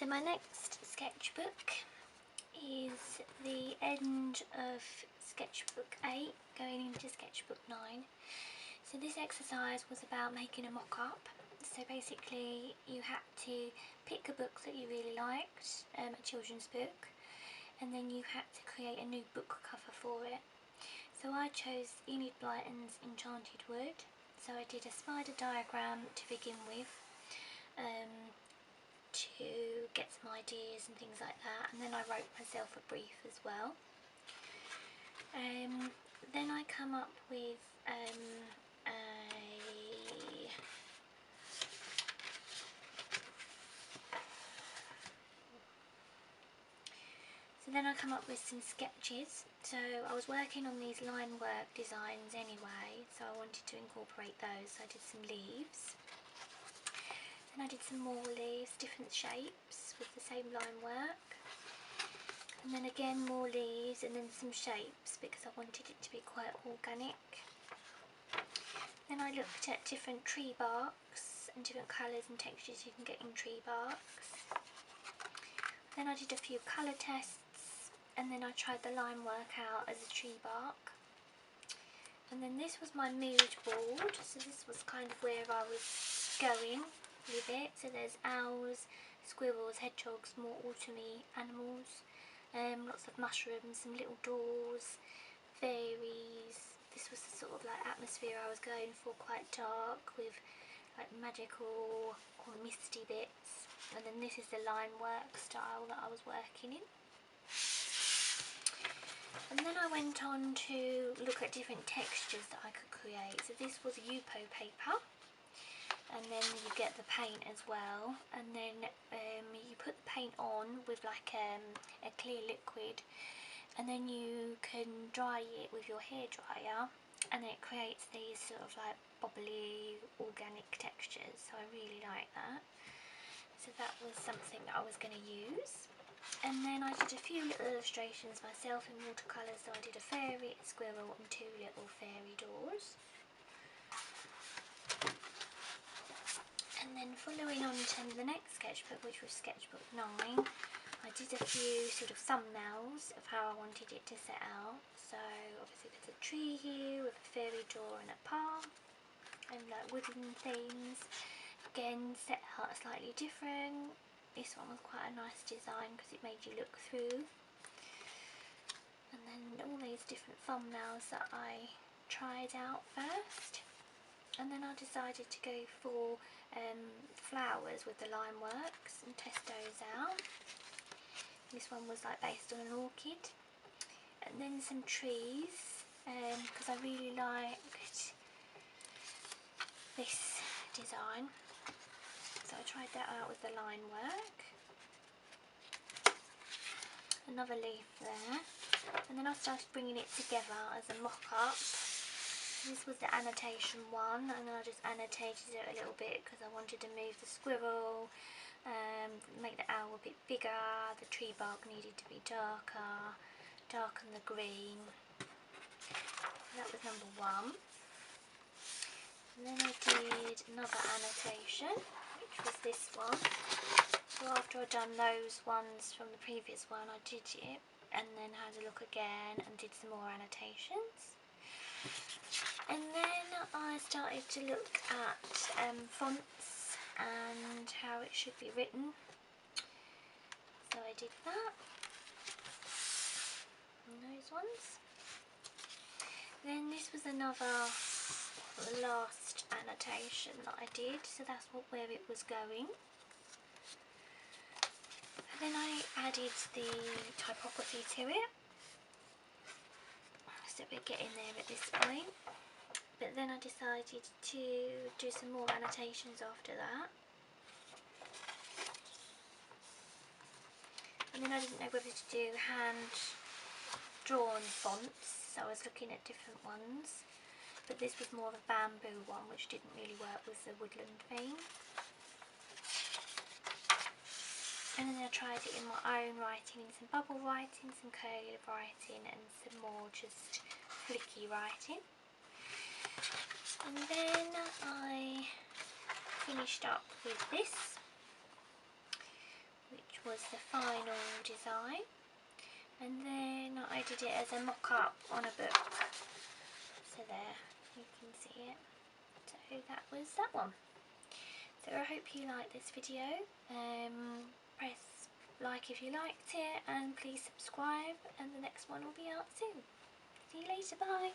So my next sketchbook is the end of sketchbook 8 going into sketchbook 9. So this exercise was about making a mock-up. So basically you had to pick a book that you really liked, a children's book, and then you had to create a new book cover for it. So I chose Enid Blyton's Enchanted Wood. So I did a spider diagram to begin with, to get some ideas and things like that, and then I wrote myself a brief as well. Then I come up with some sketches. So I was working on these line work designs anyway, so I wanted to incorporate those. So I did some leaves. Then I did some more leaves, different shapes with the same line work. And then again more leaves and then some shapes because I wanted it to be quite organic. Then I looked at different tree barks and different colours and textures you can get in tree barks. Then I did a few colour tests, and then I tried the line work out as a tree bark. And then this was my mood board, so this was kind of where I was going with it. So there's owls, squirrels, hedgehogs, more autumny animals, lots of mushrooms, some little doors, fairies. This was the sort of like atmosphere I was going for, quite dark with like magical or misty bits. And then this is the line work style that I was working in. And then I went on to look at different textures that I could create. So this was Yupo paper, and then you get the paint as well, and then you put the paint on with like a clear liquid, and then you can dry it with your hairdryer, and it creates these sort of like bubbly organic textures. So I really like that. So that was something that I was going to use. And then I did a few little illustrations myself in watercolour. So I did a fairy, a squirrel and two little fairy doors. And then following on to the next sketchbook, which was sketchbook 9, I did a few sort of thumbnails of how I wanted it to set out. So obviously there's a tree here with a fairy door and a path and like woodland themes. Again, set out slightly different. This one was quite a nice design because it made you look through. And then all these different thumbnails that I tried out first. And then I decided to go for flowers with the line works and test those out. This one was like based on an orchid. And then some trees, because I really liked this design. So I tried that out with the line work. Another leaf there. And then I started bringing it together as a mock-up. This was the annotation one, and then I just annotated it a little bit because I wanted to move the squirrel, make the owl a bit bigger, the tree bark needed to be darker, darken the green. So that was number 1. And then I did another annotation, which was this one. So after I'd done those ones from the previous one, I did it and then had a look again and did some more annotations. And then I started to look at fonts and how it should be written. So I did that. And those ones. Then this was another, the last annotation that I did. So that's where it was going. And then I added the typography to it. So we're getting there at this point. But then I decided to do some more annotations after that. And then I didn't know whether to do hand-drawn fonts, so I was looking at different ones. But this was more of a bamboo one, which didn't really work with the woodland theme. And then I tried it in my own writing, some bubble writing, some curly writing and some more just flicky writing. And then I finished up with this, which was the final design, and then I did it as a mock-up on a book. So there, you can see it. So that was that one. So I hope you liked this video. Press like if you liked it, and please subscribe, and the next one will be out soon. See you later, bye.